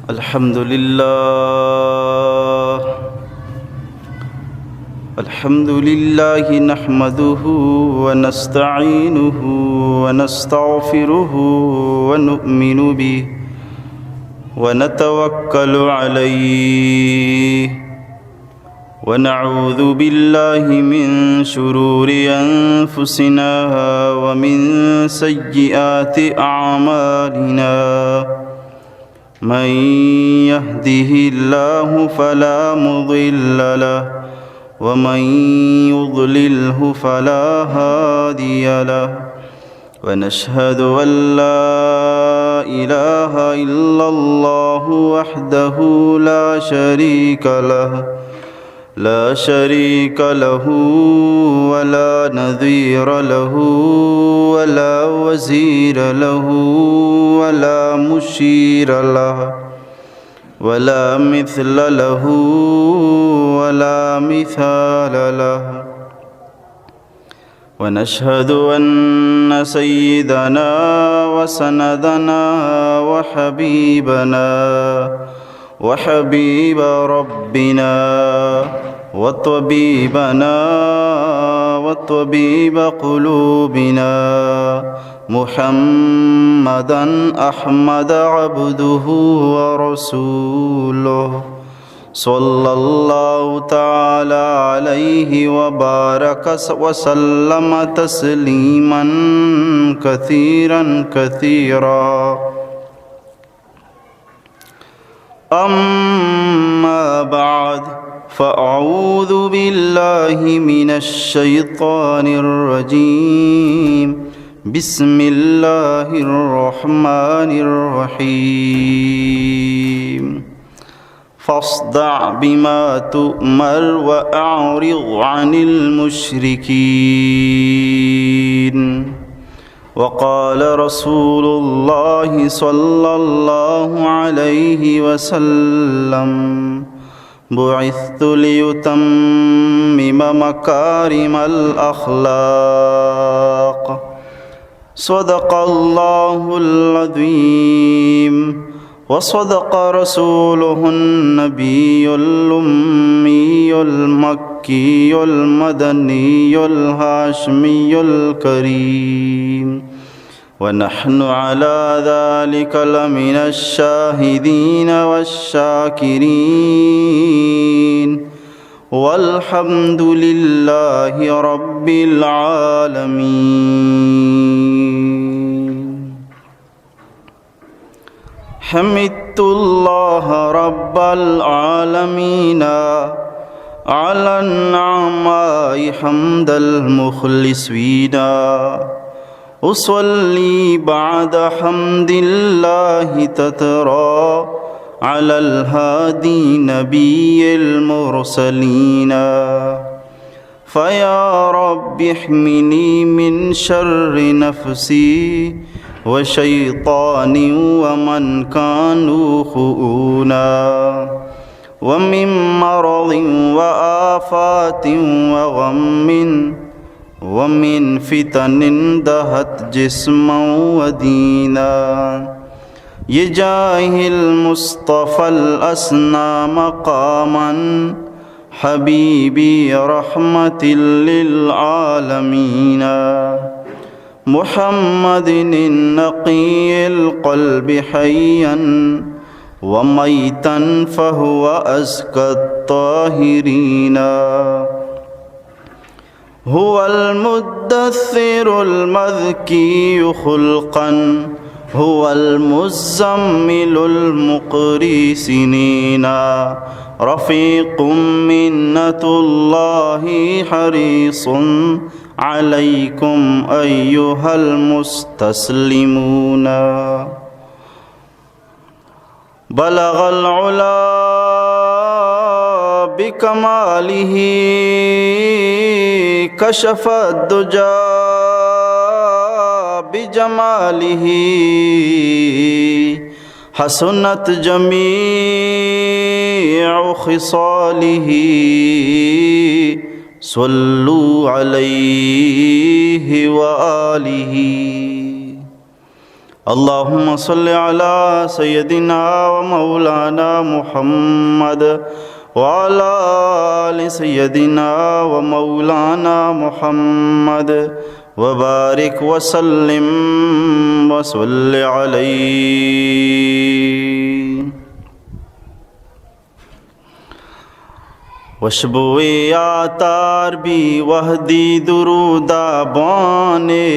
الحمد لله نحمده ونستعينه ونستغفره ونؤمن به ونتوكل عليه ونعوذ بالله من شرور أنفسنا ومن سيئات أعمالنا من يهده الله فلا مضل له ومن يضلله فلا هادي له ونشهد أن لا إله إلا الله وحده لا شريك له ولا نظير له ولا وزير له ولا مشير له ولا مثل له ولا مثال له ونشهد أن سيدنا وسندنا وحبيب ربنا وطبيب قلوبنا محمدا أحمد عبده ورسوله صلى الله تعالى عليه وبارك وسلم تسليما كثيرا أما بعد فأعوذ بالله من الشيطان الرجيم بسم الله الرحمن الرحيم فاصدع بما تؤمر وأعرض عن المشركين وقال رسول الله صلى الله عليه وسلم بعثت ليتمم مكارم الأخلاق صدق الله العظيم وصدق رسوله النبي الأمي المكي المدني الهاشمي الكريم ونحن على ذلك لمن الشاهدين والشاكرين والحمد لله رب العالمين. حمدت الله رب العالمين على النعماء حمد المخلصين أصلي بعد حمد الله تترى على الهادي نبي المرسلين فيا رب احمني من شر نفسي وشيطان ومن كانوا خؤونا ومن مرض وآفات وغم ومن فتن دهت جسما ودينا يجاه المصطفى الأسنى مقاما حبيبي رحمة للعالمين محمد النقي القلب حيا وميتا فهو أزكى الطاهرين هو المدثر المذكي خلقا هو المزمل المقري سنين رفيق منة الله حريص عليكم أيها المستسلمون بلغ العلا بكماله كشف الدجى بجماله حسنت جميع خصاله صلوا عليه وآله اللهم صل على سيدنا ومولانا محمد وعلى آل سيدنا ومولانا محمد وبارك وسلم وصل عليه. وشبو یاتار بھی وحدی درودہ بانے،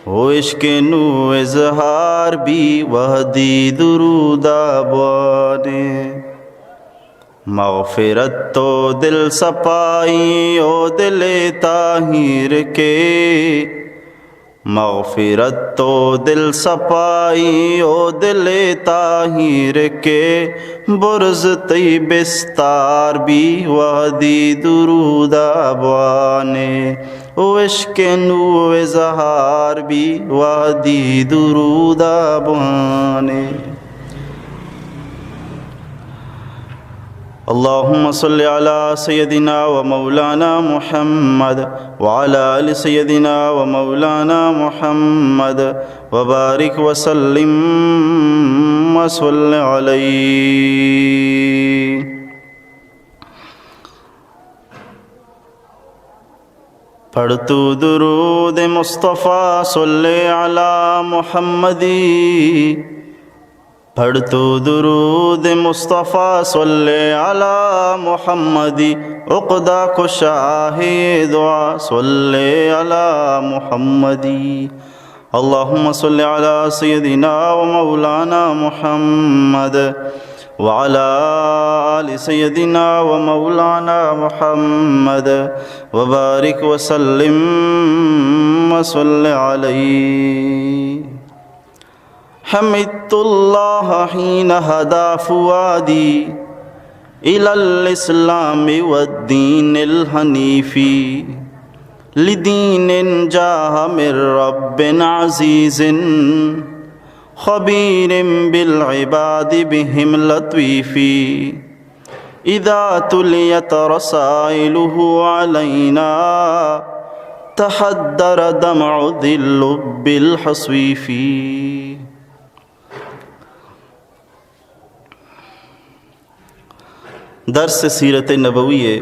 ہو عشق نو اظہار بھی وحدی درودہ بانے. مغفرت تو دل صفائی او دل طاہر کے، مغفرت تو دل صفائی او دل طاہر کے، برز طیب استار بھی وحدی درودہ بانے، او عشق نو اظہار بھی وحدی درودہ بانے. اللهم صل على سيدنا ومولانا محمد وعلى آل سيدنا ومولانا محمد وبارك وسلم وصل عليه. پڑھ تو درود مصطفیٰ صلی علی محمدی، پڑھ تو درود مصطفیٰ صلی علی محمدی، عقدہ کشاہ دعا صلی علی محمدی. اللہم صلی علی سیدنا و مولانا محمد وعلی آل سیدنا و مولانا محمد وبارک وسلم وصل علیہ. حمدت اللہ حین ہدا فؤادی الی الاسلام والدین الحنیفی، لدین جاہ من رب عزیز خبیر بالعباد بہم لطیفی. اذا تلیت رسائلہ علینا تحدر دمع ذی اللب الحصویفی. درس سیرت نبوی ہے.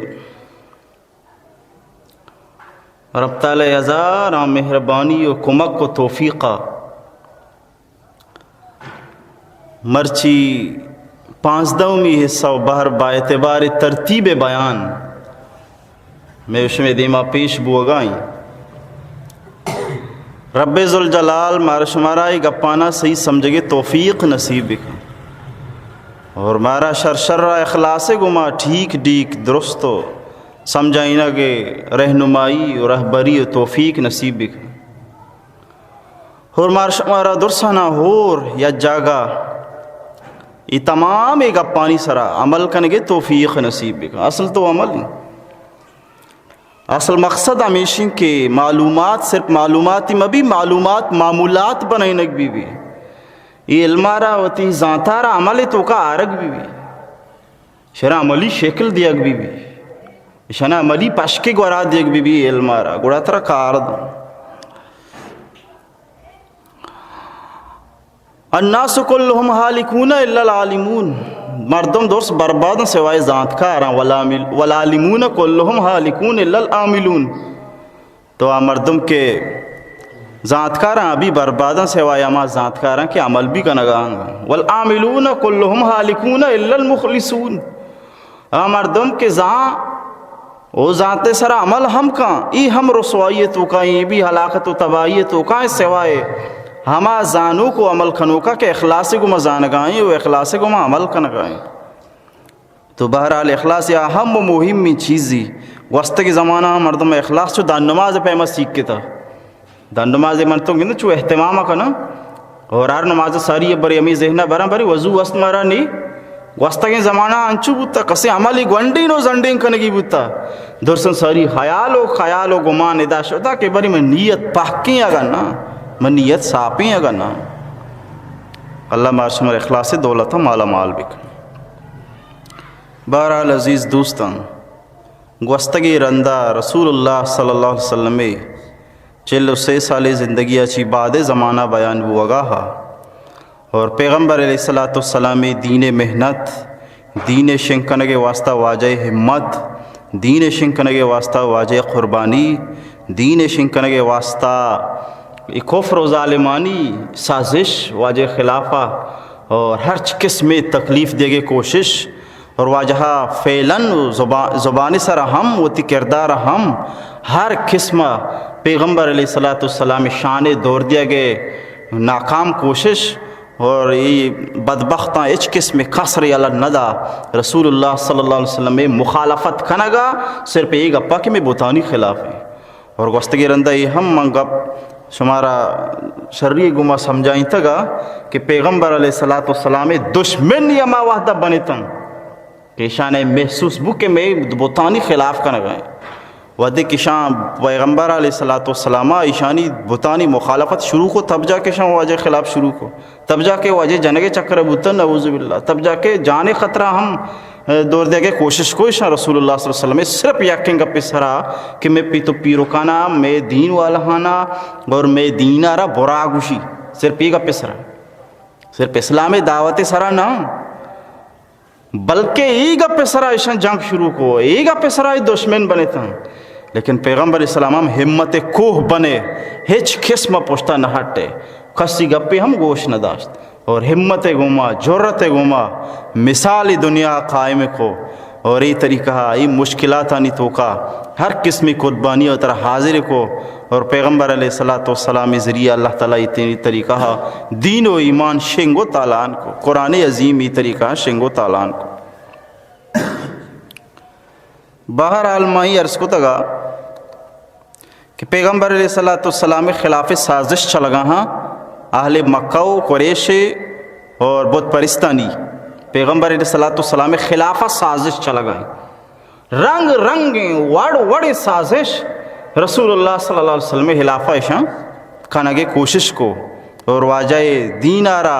رب تعالی ہزار مہربانی و کمک و توفیقہ مرچی 15ویں حصہ و بہر با اعتبار ترتیب بیان میں اس میں دیما پیش بوگائیں. رب ذوالجلال مارا شمارائی گپانا صحیح سمجھے توفیق نصیب بکن، اور مارا شرشرہ اخلاص گما ٹھیک ڈیک درستو سمجھائینا کہ رہنمائی اور رہبری و توفیق نصیب بکن، اور مارا درسانہ ہور یا جاگا یہ تمام ایک اپانی سرا عمل کرنے کے توفیق نصیب بکن. اصل تو عمل نہیں، اصل مقصد ہمیشہ کہ معلومات صرف معلوماتی مبی معلومات معمولات بنائنک بھی یہ علمارا ہوتی ذاتارا عمل تو کا آرگ بھی شرع عملی شکل دیگ بھی شنا عملی پشکے گورا دیگ بھی علمارا گوڑا ترہ کارد. الناس کلہم حالکون الا العالمون، مردم درست بربادن سوائے ذاتکاراں، والعالمون کلہم حالکون الا العاملون. تو مردم کے ذاتکاراں ابھی برباداں سوائے اما ذاتکاراں کے عمل بھی کنگاں. والعاملون کلہم حالکون الا المخلصون، مردم کے او ذات سر عمل ہم کہاں ای ہم رسوائیتوں کا یہ بھی ہلاکت و تباہیتوں کا سوائے ہما زانوں کو عمل کھنوں کا کہ اخلاص کو مزانگائیں و اخلاص کو عمل کنگائیں. تو بہرحال اخلاص یا اہم و مہم چیزی وسط کے زمانہ مردم اخلاص چو دان نماز پیما سیکھ کے تھا. دان نماز مرتوں کے چو اہتمام کنا اور ہر نماز ساری بری امی ذہنہ برا بری وضو وسط مرا نہیں وسط کے زمانہ انچو بوتا کسی عملی گونڈین و زنڈین کنگی بوتا درسن ساری خیال و گمان ادا شدہ کہ بری میں نیت پاکیں اگر نا میں نیت ساپیں اگر نا. اللہ مارشمر اخلاص دولت مالا مال بک. بہرحال عزیز دوستان گوستگی رندہ رسول اللہ صلی اللہ علیہ وسلم 43 سال زندگی اچھی بعد زمانہ بیان ہوا گا اور پیغمبر علیہ الصلوۃ والسلام دین محنت دین شنکنگ واسطہ واجہ ہمت دین شنکنگ واسطہ واجہ قربانی دین شنکنگ واسطہ کفر و ظالمانی سازش واجہ خلافہ اور ہر قسم تکلیف دے گے کوشش اور واجہ فعلاً زبان سر ہم و کردار ہم ہر قسم پیغمبر علیہ الصلوۃ والسلام شان دور دیا گئے ناکام کوشش اور یہ بدبختاں اچ قسم قصر اللہ ندا رسول اللہ صلی اللہ علیہ وسلم میں مخالفت کھنگا صرف یہ گپا کہ میں بتانی خلاف ہیں اور گوستگی رندہ یہ ہم منگپ شمارا شرعی گما سمجھائیں تگا کہ پیغمبر علیہ الصلوۃ والسلام دشمن یا ما وحدہ بنتن کہ شان محسوس بو کہ میں بتانی خلاف کھنگا ہیں ودے کشان پیغمبر علیہ الصلوۃ والسلام ایشانی بتانی مخالفت شروع کو تب جا کے شان واجہ خلاف شروع کو تب جا کے واجہ جنگ چکر بوتن نعوذ باللہ تب جا کے جان خطرہ ہم دور دے گے کوشش کو شان رسول اللہ صلی اللہ علیہ وسلم صرف یقین کا پسرا کہ میں پیتو پیرو کانا میں دین والہانا اور میں دین آرہ برا گوشی صرف یہ کا پسرا صرف اسلام دعوت سرا نہ بلکہ یہ کا پسرا ایشان جنگ شروع کو یہ کا پسرا دشمن بنے تھا لیکن پیغمبر اسلام ہم ہمت کوہ بنے ہچ قسم پوشتا نہ ہٹے کسی گپے ہم گوش نہ داشت اور ہمت گوما جرت گوما مثالی دنیا قائم کو اور یہ طریقہ یہ مشکلات آنی تو کا ہر قسمی قربانی اور طرح حاضر کو اور پیغمبر علیہ الصلوۃ والسلام ذریعہ اللہ تعالیٰ یہ طریقہ دین و ایمان شنگ و تالان کو قرآن عظیم یہ طریقہ شنگ و تالان کو بہرحال مائی عرض کو تگا کہ پیغمبر علیہ الصلوۃ والسلام خلاف سازش چلگا ہاں اہل مکہ و قریش اور بت پرستانی پیغمبر علیہ الصلوۃ والسلام خلاف سازش چلگا ہیں رنگ رنگ وڑ سازش رسول اللہ صلی اللہ علیہ وسلم خلافہ ایشان کھنگے کوشش کو اور واجہ دین آرہ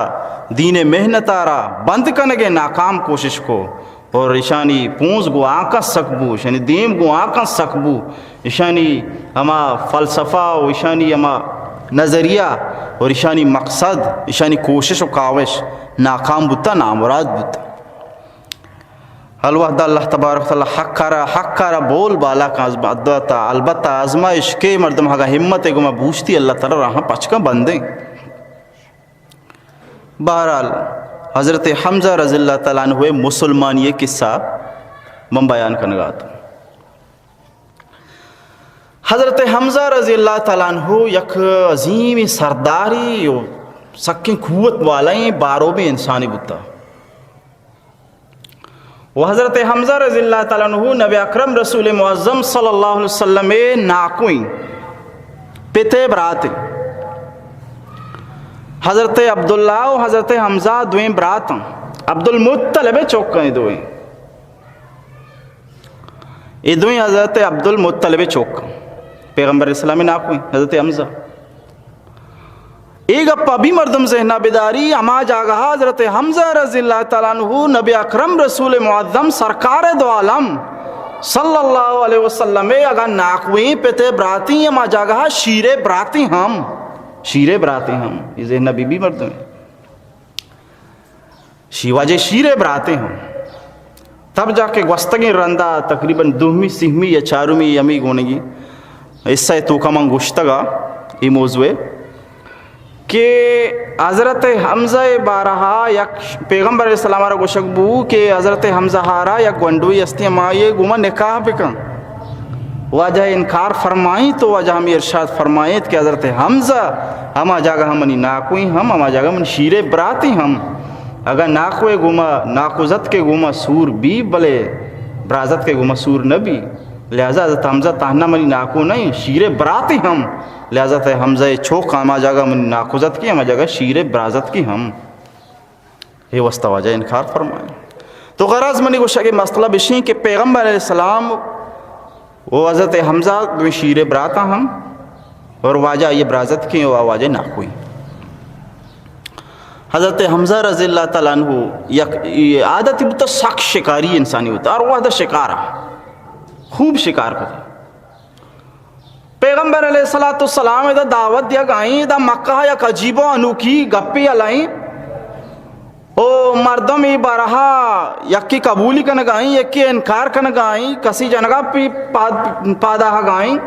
دین محنت آرہ بند کنگے ناکام کوشش کو اور ایشانی پونز گو آنکا سکبو ایشانی دیم گو آنکا سکبو ایشانی ہما فلسفہ و ایشانی ہما نظریہ اور ایشانی مقصد ایشانی کوشش و کاوش ناکام بوتا نامراد بوتا الوحدہ اللہ تبارک تعالی حق کارا بول بالا کا البتہ آزمائش کے مردم ہگا ہمت گما بوشتی اللہ تعالی رہاں پچکا بندیں بہرحال حضرت حمزہ رضی اللہ تعالیٰ عنہ مسلمان یہ قصہ میں بیان کرنے گا تو حضرت حمزہ رضی اللہ تعالیٰ عنہ یک عظیم سرداری سکیں قوت والائیں باروں میں انسانی بتا وہ حضرت حمزہ رضی اللہ تعالیٰ عنہ نبی اکرم رسول معظم صلی اللہ علیہ وسلم ناکوئیں پتے براتے حضرت عبداللہ و حضرت حمزہ دوئیں برات ہیں عبد المطلب چوکیں دوئیں یہ دوئیں حضرت عبد المطلب چوکیں پیغمبر اسلام ناکوئیں حضرت حمزہ ایک اپا بھی مردم ذہنہ بیداری اما جاگہ حضرت حمزہ رضی اللہ تعالیٰ عنہ نبی اکرم رسول معظم سرکار دو عالم صلی اللہ علیہ وسلم اگر ناکوئیں پتے براتی اما جاگہ شیر براتی ہم شیر براتے ہم یہ ذہنہ بی بی مردم ہے شیواجے شیر براتے ہم تب جا کے گوستگی رندہ تقریباً دوہمی سیہمی یا چارومی یمی گونگی اس سے تو کمان گوشتگا یہ موضوع ہے کہ حضرت حمزہ بارہا یک پیغمبر علیہ السلام را گوشک بو کہ حضرت حمزہ ہارا یک گونڈوی استی مائے گوما نکاح بکن واجہ انکار فرمائیں تو واجہ ہمیں ارشاد فرمائیں کہ حضرت حمزہ ہما جاگہ ہمنی ناکوئی ہما جاگہ ہمنی شیر براتی ہم اگر ناکوئے گوما ناکوزت کے گوما سور بھی بلے برازت کے گوما سور نبی لہذا حضرت حمزہ تاہنہ منی ناکو نہیں شیر براتی ہم لہذا حمزہ چھوک ہما جاگہ منی ناکوزت کی ہما جاگہ شیر برازت کی ہم یہ وسط واجہ انکار فرمائیں تو غرض منی گوشہ کے مسئلہ بشیں کہ پیغمبر علیہ السلام وہ حضرت حمزہ دو شیر براتا ہم اور واجہ یہ برازت کی وہ واجہ ناکوئی حضرت حمزہ رضی اللہ تعالیٰ عنہ عادت بتا سخت شکاری انسانی ہوتا اور وہ شکارہ خوب شکار کرتا پیغمبر علیہ الصلوۃ والسلام دا دعوت دیا گائیں دا مکہ یک عجیب و انوکھی گپی علائیں او مردم ای بارہا یکی قبولی کا نگائیں یکی انکار کا نگائیں کسی جنگا پی پادہ گائیں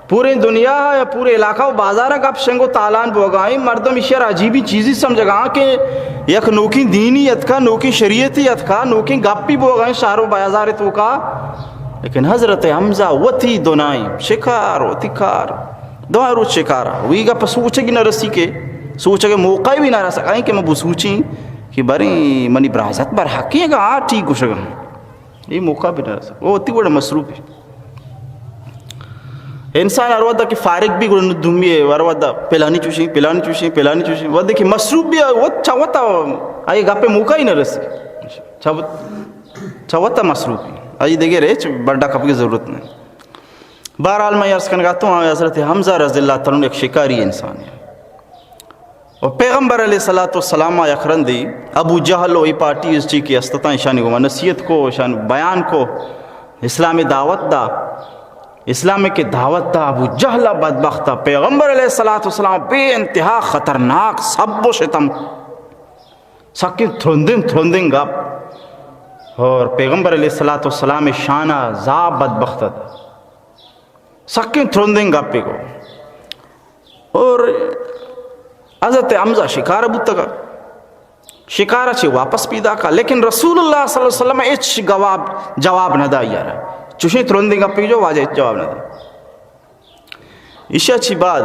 پورے دنیا یا پورے علاقہ و بازارہ گپ شنگو تالان بوگائیں مردم اشیار عجیبی چیزی سمجھگاں کہ یک نوکی دینیت کا نوکی شریعتیت کا نوکی گپی بوگائیں شہر و بازار تو کا. لیکن حضرت حمزہ وتی دونائی شکار وتی کار دو روز شکارا وہی گپ سوچے گی نہ رسی کے سوچے کے موقع بھی نہ رہ سکائیں کہ میں بسوچیں کہ بری منی برازت بر حقی ہے گا ٹھیک کچھ گا یہ موقع بھی نہ رہ سکا وہ ہوتی بڑا مصروف ہے. انسان اروادہ کی فارغ بھی گڑھ دھومی ہے اروادہ پلانی چوشیں وہ دیکھی مصروف بھی ہے وہ چھوتا آئی گا پہ موقع ہی نہ رسی چھوتا مصروف ہے آئی دیکھے رہے بڑا کپ کی ضرورت نہیں. بہرحال میں عرض کرنے گاتا ہوں حضرت حمزہ رضی اللہ تعالیٰ ایک شکاری انسان ہے اور پیغمبر علیہ الصلوۃ والسلام یخرن دی ابو جہل و ای پارٹی اس چی کی استطاع شانی کو نصیحت کو شان بیان کو اسلامی دعوت دا اسلام کی دعوت دا ابو جہل بدبختہ پیغمبر علیہ الصلوۃ والسلام بے انتہا خطرناک سب و شتم سکن تھرندن گپ اور پیغمبر علیہ الصلوۃ والسلام شانہ زا بدبختہ دا سکن تھرندن گپی کو اور حضرت حمزہ شکار بودتا کا شکارہ چی واپس پیدا کا لیکن رسول اللہ صلی اللہ علیہ وسلم اچ جواب نہ دا یارا چوشی ترندی گپی جو واجہ جواب نہ دا. اشیاء چی بعد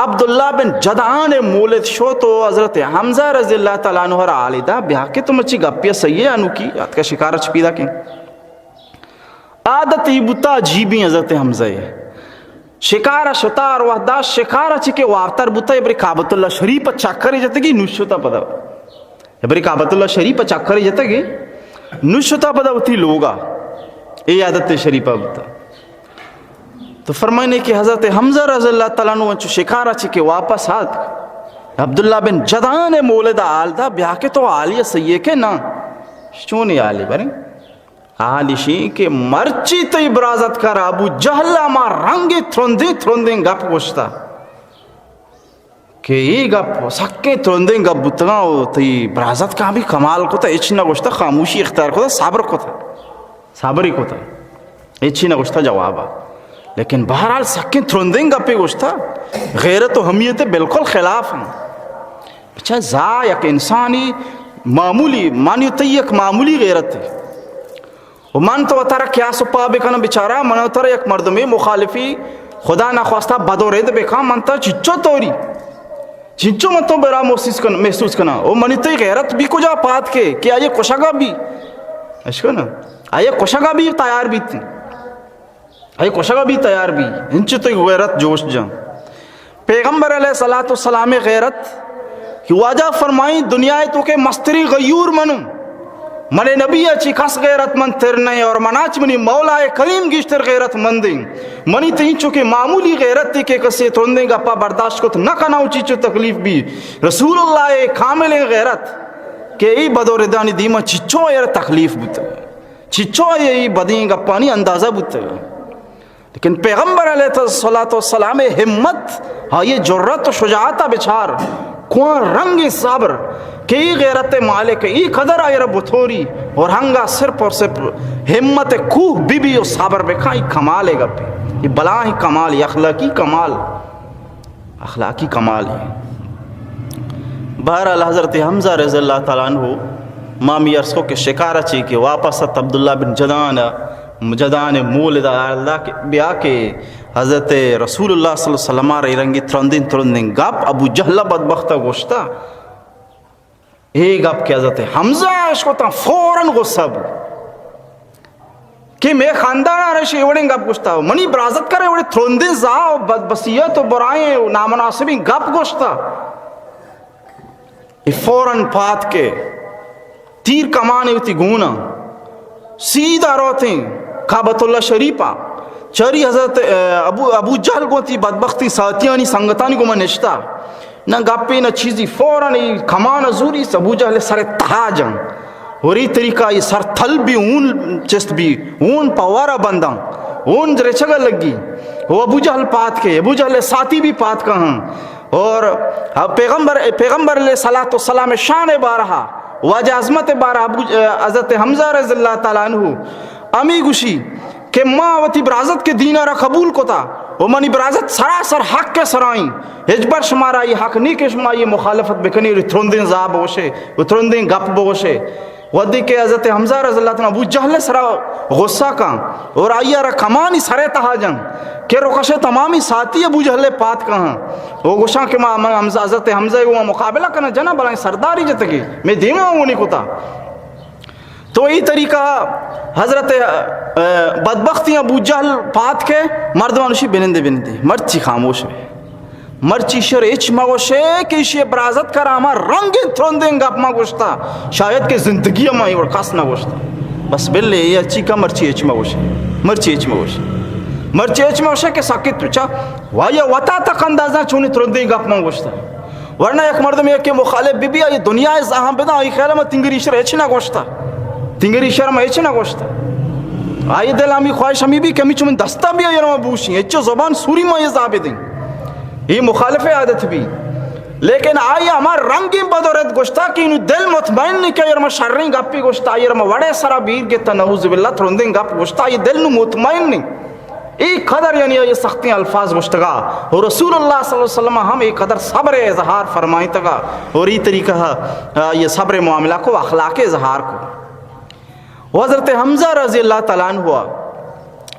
عبداللہ بن جدعان مولد شو تو حضرت حمزہ رضی اللہ تعالیٰ عنہ آلی دا بیاہ کے تم اچھی گپی سیئے انو کی آت کا شکارہ چی پیدا کی عادت ہی بتا عجیبی حضرت حمزہ ہے شکارہ شتار وحدہ شکارہ چکے وارتر بتا ابری کعبت اللہ شریف چاکری جاتے گی نوشتا پدا ابری کعبت اللہ شریف چاکری جاتے گی نوشتا پدا ہوتی لوگا اے عادت شریفہ بتا. تو فرمائنے کہ حضرت حمزہ رضی اللہ تعالیٰ عنہ شکارہ چکے واپس آت عبداللہ بن جدعان مولد آل دا بیاہ کے تو آلیہ سیئے کے نا چونی آلی بری آلی شیئے کہ مرچی تی برازت کر ابو جہلہ ما رنگی تھرندیں گپ گوشتا کہ یہ گپ سکے ترندیں گپ بتنا تی برازت کا بھی کمال کو تا اچھنا گوشتا خاموشی اختیار کو تا صابری کو تا اچھنا گوشتا جوابا. لیکن بہرحال سکے ترندیں گپی گوشتا غیرت و حمیت بالکل خلاف ہیں بچہ زا یک انسانی معمولی مانی تی یک معمولی غیرت ہے و من تو اتارا کیا سپا بکنا بچارا من اتارا یک مردمی مخالفی خدا نخواستہ بدورید بکا من تا چچو توری چچو من تو برا محسوس کنا و منی تی غیرت بھی کجا پات کے کہ آئے کشگا بھی اشکو نا آئے کشگا بھی تیار بھی تھی آئے کشگا بھی تیار بھی انچو تی غیرت جوش جان. پیغمبر علیہ الصلوۃ والسلام غیرت کہ واجہ فرمائیں دنیا تو کے مستری غیور منو منے نبی اچھی خس غیرت مند ترنے اور مناچ منی مولا کریم گشتر غیرت مندیں منی تین چکے معمولی غیرت تھی کہ کسی ترندیں گا پا برداشت کو نہ کناؤ چیچو تکلیف بھی رسول اللہ کامل غیرت کہ ای بدوردانی دیما چچو ایر تکلیف بتا چچو ای بدیں گا پانی اندازہ بتا. لیکن پیغمبر علیہ الصلوۃ والسلام ہمت ہاں یہ جرت و شجاعت بچار کون رنگ صبر کہ ای غیرت مالک ای قدر آئیر بطوری اور ہنگا صرف اور صرف ہمت کوہ بی بی و صبر بکھا ای کمال ہے گا پہ یہ بلا ہی کمال ہے اخلاقی کمال ہے. بہرحال حضرت حمزہ رضی اللہ تعالیٰ عنہ مامی عرص کو کہ شکارہ چی کہ واپس عبداللہ بن جدعان مولد اللہ کے بیا کے حضرت رسول اللہ صلی اللہ علیہ وسلم رہی رنگی ترندیں گپ ابو جہلہ بدبختہ گوشتا ایک گپ کہ حضرت حمزہ عشق تا فوراً غصہ بو کہ میں خاندان رشی اوڑیں گپ گوشتا منی برازت کرے اوڑے ترندیں زاؤ بدبسیت و برائیں و نامناسبیں گپ گوشتا فوراً پات کے تیر کمانے ہوتی گونا سیدھا روتیں کعبۃ اللہ شریفہ چری حضرت ابو جہل کو تی بدبختی ساتیانی سنگتانی کو منشتا نہ گپے نہ چیزی فوراً کمان زوری ابو جہل سر تہاجن اور یہ طریقہ یہ سر تھل بھی اون چست بھی اون پوارا بنداں اون رچگا لگی وہ ابو جہل پات کے، ابو جہل ساتھی بھی پات کا ہاں، اور پیغمبر علیہ الصلوۃ والسلام شان بارہا واجہ عظمت بارہ حضرت حمزہ رضی اللہ تعالیٰ عنہ امی گوشی کہ ماں وتی برازت کے دین را قبول کو تھا، وہ منی برازت سراسر حق کے سرائیں ہجبر شمارا یہ حق نہیں کہ شما یہ مخالفت بکنی تھرندیں زاب ہوشے وہ تھرندیں گپ بوشے ودی کے حضرت حمزہ رضی اللہ تعالیٰ ابو جہل سرا غصہ کان اور آئیا را کمانی سرے تہا جن کہ رکشے تمامی ساتھی ابو جہل پات کہاں وہ گوشاں کہ ماں حضرت حمزہ وہ مقابلہ کرنا جنا بلائیں سرداری جتگی میں دیما ہوں نہیں کتا. تو یہ طریقہ حضرت بدبختی ابو جہل پات کے مردوانوشی بنندے مرچی خاموش ہے مرچی شر اچ مگوشے کہ یہ برازت کر ہما رنگ تھرندیں گپ ما گوشتا شاید کہ زندگی ما اور کس نہ گوشتا بس بلے یہ اچھی کا مرچی اچ مگوشے مرچی اچ مگوشے کہ ساکت ترچا وایا وطا تک اندازہ چونی تھرندیں گپ ما گوشتا ورنہ ایک مردم یہ کہ مخالف بی بی یہ دنیا زہاں بدا آئی خیال میں تنگری شر اچ نہ گوشتا تنگری شر میں اچ نہ گوشتا آئی دل ہمی خواہش ہمی بھی کمی چومن دستا بھی آئی رما بوشی اچھو زبان سوری ما یہ زابے دیں یہ مخالف عادت بھی لیکن آئی ہمار رنگی بدورت گوشتا کہ انہوں دل مطمئن نہیں کہ یہ شرریں گپی گوشتا یہ وڑے سرا بیر گتا نعوذ باللہ ترندیں گپ گوشتا یہ دل نو مطمئن نہیں ایک قدر یعنی یہ سختی الفاظ گوشتگا اور رسول اللہ صلی اللہ علیہ وسلم ہم ایک قدر صبر اظہار فرمائی تگا اور یہ طریقہ یہ صبر معاملہ کو اخلاق اظہار کو حضرت حمزہ رضی اللہ تعالیٰ عنہ ہوا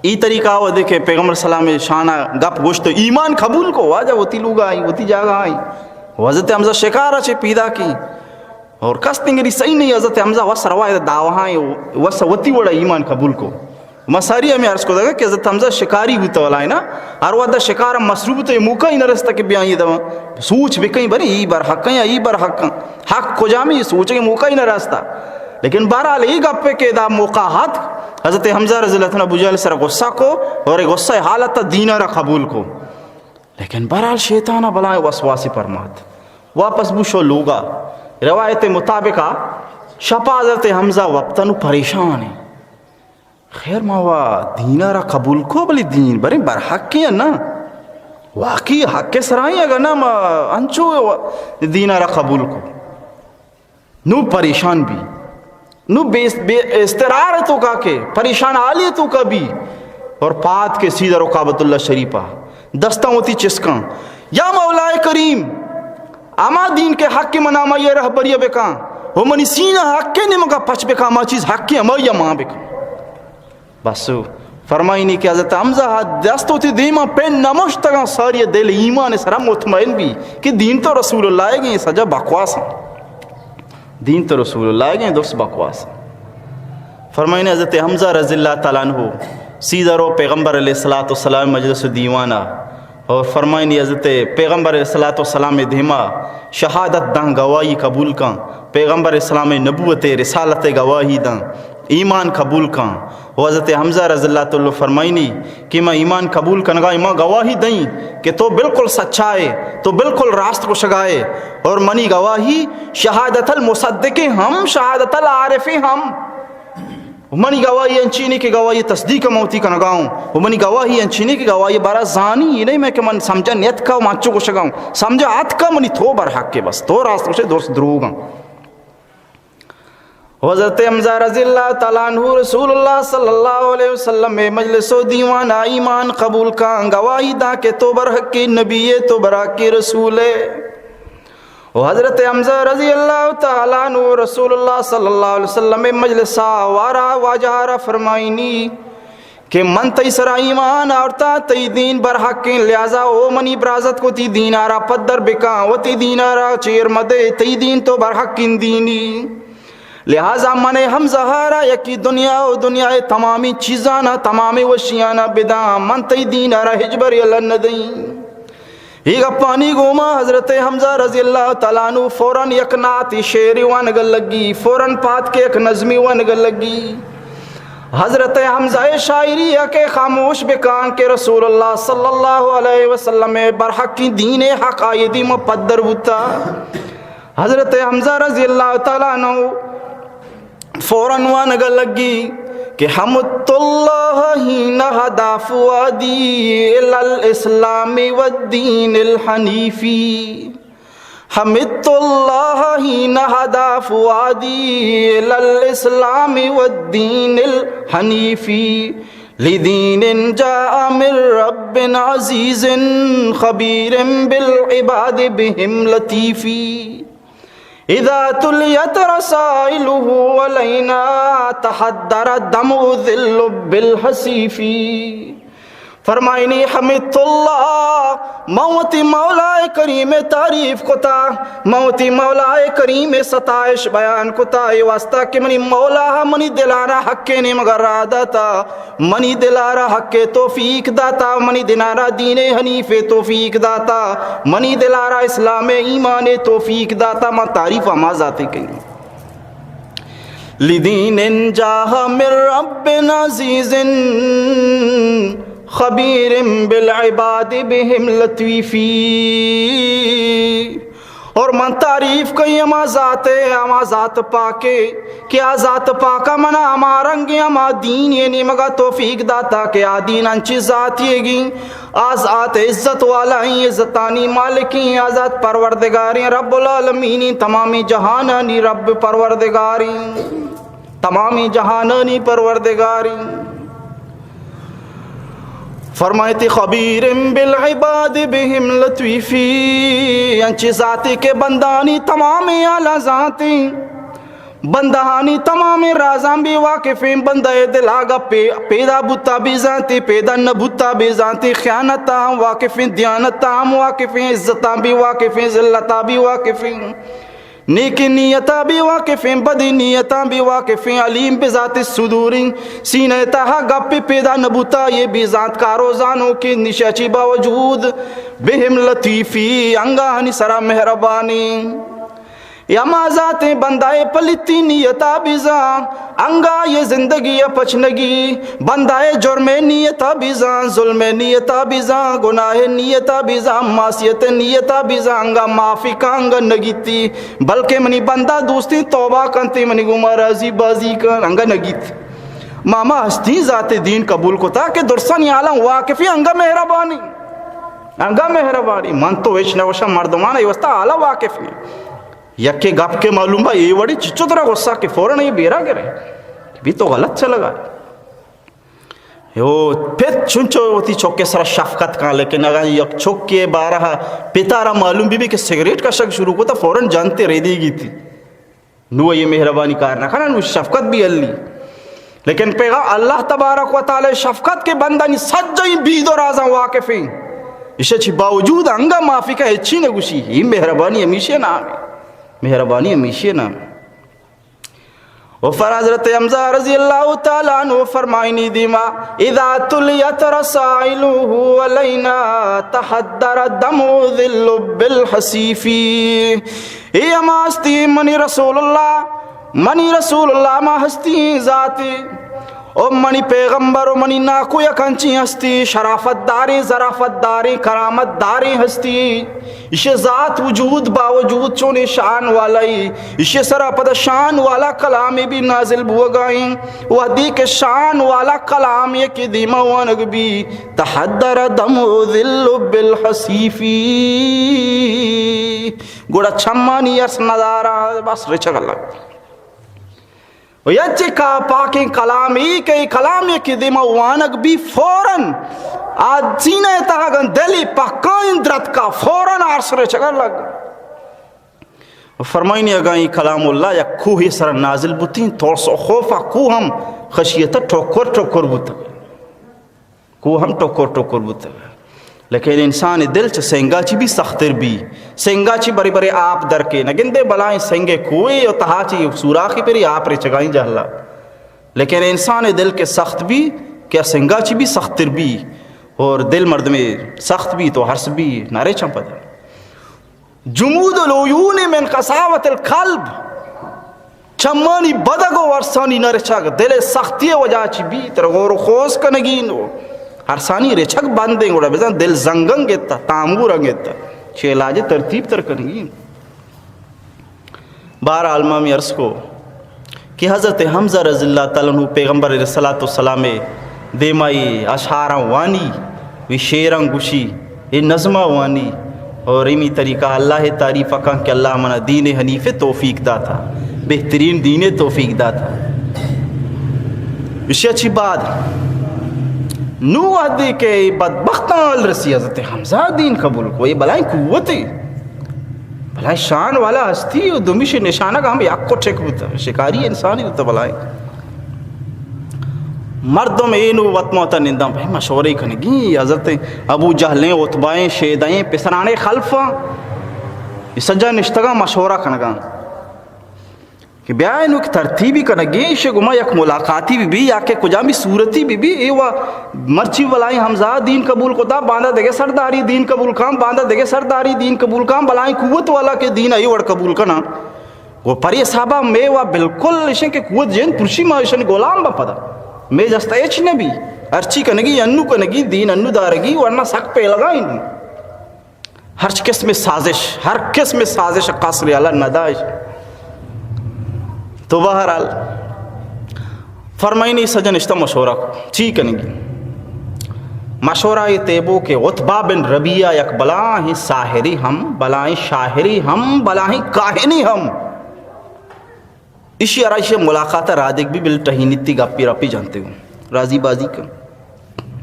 ای طریقہ وہ دیکھے پیغمبر سلام شانہ گپ گوشت ایمان قبول کو واجہ وتی لوگا آئی وتی جاگا آئی حضرت حمزہ شکارہ چھے پیدا کی اور کس تنگری صحیح نہیں حضرت حمزہ وس روایت دعوہاں وس وتی وڑا ایمان قبول کو مساری ہمیں عرض کو دگا کہ حضرت حمزہ شکاری ہوتا والا ہے نا ہر وقت شکارہ مسروب تو موقع ہی نہ رستا کہ بیان یہ دوا سوچ بکیں بری ای بر حق یا ای بر حق کو جامی سوچ کے موقع ہی نہ رستا لیکن بہرحال یہ گپے کے دا موقعات حضرت حمزہ رضی اللہ عنہ ابو جہل سر غصہ کو اور غصہ حالت دینہ را قبول کو لیکن بہرحال شیطانہ بلائیں وسواسی پرمات واپس بوشو لوگا روایت مطابقہ شپا حضرت حمزہ وقتاً پریشان ہے خیر ماوا دینہ را قبول کو بلی دین بریں برحق کیا نا واقعی حق کے سرائیں اگر نا انچو دینہ را قبول کو نو پریشان بھی نو بے استرار تو کا کے پریشان آلی تو کا بھی اور پات کے سیدھا رکابت اللہ شریفہ دستہ ہوتی چسکاں یا مولا کریم اما دین کے حق کے منامہ یہ رہبریہ بکاں وہ منی سینہ حق کے نمگا پچ بکاں ما چیز حق کے اما یا ماں بکاں بس فرمائی نہیں کہ حضرت حمزہ دست ہوتی دیمہ پین نمشتگاں ساری دل ایمان سرا مطمئن بھی کہ دین تو رسول اللہ گئے سجا بکواس ہیں دین تو رسول اللہ گئے دوست بکواس فرمائنے حضرت حمزہ رضی اللہ تعالیٰ عنہ سیدھا رو پیغمبر علیہ السلام مجلس دیوانہ اور فرمائنے حضرت پیغمبر علیہ السلام دھیما شہادت داں گواہی قبول کاں پیغمبر اسلام نبوت رسالت گواہی داں ایمان قبول کاں وہ حضرت حمزہ رضی اللہ تعالیٰ فرمائنی کہ میں ایمان قبول کنگا ایمان گواہی دیں کہ تو بالکل سچائے تو بالکل راست کو شگائے اور منی گواہی شہادت المصدقیں ہم شہادت العارفیں ہم منی گواہی انچینی کی گواہی تصدیق موتی کنگاؤں وہ منی گواہی انچینی کی گواہی بارا زانی یہ نہیں میں کہ من سمجھا نیت کا مانچو کو شگاؤں سمجھا آت کا منی تو برحق کے بس تو راست کو سے دوست دروگاں حضرت حمزہ رضی اللہ تعالیٰ عنہ رسول اللہ صلی اللہ علیہ وسلم میں مجلس و دیوان ایمان قبول کا گواہی دا کہ تو برحق کی نبی تو برحق کی رسول ہے حضرت حمزہ رضی اللہ تعالیٰ عنہ رسول اللہ صلی اللہ علیہ وسلم میں مجلس وارا واجہارا فرمائنی کہ من تی سرا ایمان آورتا تی دین برحق کی لہذا او منی برازت کو تی دین آرا پدر بکا و تی دین آرا چیر مدے تی دین تو برحق کی دینی لہذا من حمزہ ہارا یکی دنیا و دنیا تمامی چیزانا تمامی وشیانا بداں من تی دین آرا حجبر اللہ ندیں ایک پانی گوما حضرت حمزہ رضی اللہ تعالیٰ عنہ فوراً یک نعت شعری وانگل لگی فوراً پات کے ایک نظمی وانگل لگی حضرت حمزہ شاعری کے خاموش بکان کے رسول اللہ صلی اللہ علیہ وسلم برحق کی دین حق آئیدی مپدر ہوتا حضرت حمزہ رضی اللہ تعالیٰ عنہ فوراً وانگل لگی کہ حمدت اللہ حین ہدی فؤادی الی الاسلام والدین الحنیفی، حمدت اللہ حین ہدی فؤادی الی الاسلام والدین الحنیفی، لدین جاء من رب عزیز خبیر بالعباد بہم لطیفی، اذا تلیت رسائلہ علینا تحدر دمع ذل بالحسیفی۔ فرمائنی حمدت اللہ، موتی مولا کریم تعریف کتا، موتی مولا کریم ستائش بیان کتا، یہ واسطہ کہ منی مولا منی دلارا حق کے نے مگر را داتا، منی دلارا حق کے توفیق داتا، منی دلارا دین حنیف توفیق داتا، منی دلارا اسلام ایمان توفیق داتا۔ میں تعریف اما ذاتی کہیں لدین جاہ من رب عزیز خبیر بالعباد بہم لطیفی، اور من تعریف کئی اما ذات پاکے، کیا ذات پاکا منا اما رنگ اما دین یعنی مگا توفیق داتا کہ آدین انچی ذات یہ گی آزات عزت والا ہیں، عزتانی مالکی، آزات پروردگاری رب العالمین، تمامی جہانانی رب پروردگاری، تمامی جہانانی پروردگاری۔ فرمائے تھی خبیر بالعباد بہم لطیفی، انچی ذاتی کے بندانی تمامی اعلیٰ ذاتی، بندہانی تمامی رازاں بھی واقفیں، بندہ دل آگا پیدا بتا بھی ذاتی، پیدا نبتا بھی ذاتی، خیانتاں ہم واقفیں، دیانتاں ہم واقفیں، عزتاں بھی واقفیں، ذلتاں بھی واقفیں، نیکی نیتاں بھی واقفیں، بدی نیتاں بھی واقفیں، علیم بذات الصدوریں، سینہ تہا گپ پیدا نبوتا، یہ بھی ذات کا روزانوں کی نشچی باوجود بہم لطیفی، انگاہنی سرا مہربانی، یا ما ذات بندائے پلیتی نیتا بیزا، انگا یہ زندگی پچنگی، بندائے جرم نیتا بیزا، ظلم نیتا بیزا، گناہ نیتا بیزا، معصیت نیتا بیزا، انگا معافی کا انگا نگیتی، بلکہ منی بندہ دوستی توبہ کنتی، منی گمہ رازی بازی کن انگا نگیتی۔ ماما ہستی ذات دین قبول کو تا کہ درسن عالم واقفی انگا مہربانی، انگا مہربانی، من تو ویچ نوشا مردمانا یہ وستا عالم واقف نہیں، یکے گپ کے معلوم ہے یہ وڑی چچو طرح غصہ کہ فوراں یہ بیرا گرے بھی تو غلط چلا گا، پھر چنچو ہوتی چوکے سرا شفقت کہاں، لیکن اگر یک چوکے بارہ پیتارا معلوم بھی کہ سگریٹ کا شک شروع کو تا فوراں جانتے رہ دی گی تھی، نو یہ مہربانی کارنا کھانا، نو شفقت بھی اللہ، لیکن پیغام اللہ تبارک و تعالی شفقت کے بندہ نی سجائی بید و رازاں واقفیں، اسے چھ باوجود انگا معافی کا اچھی نگوشی، یہ مہربانی ہمیشہ نام ہے، مہربانی ہمیشہ نام۔ وفر حضرت حمزہ رضی اللہ تعالیٰ عنہ فرمائنی دیما اذا تلیت رسائلہ علینا تحدر دمع ذل بالحسیفی، اے اما ہستی منی رسول اللہ ما ہستی ذاتی، او منی پیغمبر و منی ناکو یکنچی ہستی، شرافت داری، ظرافت داری، کرامت داری ہستی، اسے ذات وجود باوجود چونے شان والائی، اسے سرا پدا شان والا کلام بھی نازل بوگائیں، وحدی کے شان والا کلام یہ کی دیموانگ بھی تحدر دمع ذل بالحسیفی، گوڑا چھمانی ارس نظارہ بس رچک اللہ ویچے کا پاکیں کلامی کئی کلامی کی دیموانگ بھی فوراں آج سینہ تاگن دلی پاکائن درد کا فوراً عرصر چگر لگ فرمائنی اگائی کلام اللہ یا کوہ سر نازل بتیں تورس و خوفا کوہ ہم خشیتا ٹوکر بتا، کوہ ہم ٹوکر بتا، لیکن انسان دل چھ سنگاچی بھی سختر بھی، سنگاچی بری بری آپ در کے نگندے بلائیں سنگے کوئے اور تہاچی سوراخی پری آپ رے چگائیں جہلا، لیکن انسان دل کے سخت بھی کیا سنگاچی بھی سختر بھی، اور دل مرد میں سخت بھی تو حرس بھی نارے چمپا دا، جمود العیون من قساوت القلب، چمانی بدگو ورسانی نارے چاگ دل سختی وجہ چی بھی تر غور و خوص کنگین ہو، ہرسانی ریچھک باندیں گوڑا بزن دل زنگن گیتا تامور انگیتا چھے علاج ترتیب تر کنگی۔ بار عالمہ میں عرض کو کہ حضرت حمزہ رضی اللہ تعالیٰ عنہ پیغمبر علیہ السلام دیمائی اشعاراں وانی وی شیراں گوشی اے نظمہ وانی اور امی طریقہ اللہ تعریف کہاں کہ اللہ منا دین حنیف توفیق دا تھا، بہترین دین توفیق دا تھا. اسی اچھی بات نو عہدی کے بدبختان رسی حضرت حمزہ دین قبول کو، یہ بلائیں قوتی بلائیں شان والا ہستی اور دمیش نشانہ کا ہم یک کو ٹھیک ہوتا شکاری انسانی ہوتا بلائیں مردم اینو وطموتا نندم بھائی مشورے کنگی حضرت ابو جہلیں اتبائیں شیدائیں پسرانے خلفاں یہ سجا نشتگاں مشورہ کنگاں کہ بیا انو کی ترتیبی کنگی اسے گما یک ملاقاتی بھی یا کہ کجا بھی صورتی بھی ایوہ مرچی والائیں حمزہ دین قبول کو تا باندھا دگے سرداری دین قبول کام باندھا دگے سرداری دین قبول کام بلائیں قوت والا کے دین ایوڑ قبول کنا وہ پری صحابہ میں وہ بالکل اسے کہ قوت جن پرشی ماں اسے غلام با پدا میں جستا ایچ نبی ارچی کنگی انو کنگی دین انو دارگی ورنہ سک پہ لگائیں ہر قسم سازش قصر اللہ ندائش. تو بہرحال فرمائنی سجن اشتا مشورہ کو چی کنگی مشورہ یہ تیبو کہ عتبہ بن ربیعہ یک بلاہیں ساحری ہم بلاہیں شاہری ہم بلاہیں کاہنی ہم اسی ارائشی ملاقات رادق بھی بالتحینیتی گپی رپی جانتے ہوں راضی بازی کا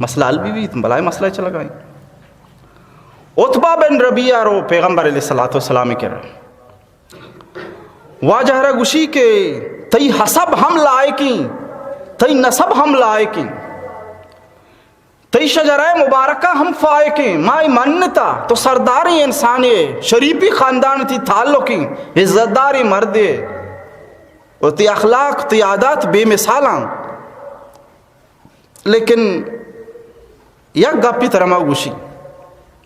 مسئلہ حل بھی بلائے مسئلہ چلا گئے. عتبہ بن ربیعہ رو پیغمبر علیہ السلام کہہ رہا واجہ رہ گوشی کے تی حسب ہم لائقیں تی نسب ہم لائقیں تی شجرہ مبارکہ ہم فائقیں مائی منتا تو سرداری انسانی شریفی خاندان تی تعلقیں عزتداری مردے اور تی اخلاق تی عادات بے مثالاں لیکن یک گپی ترما گوشی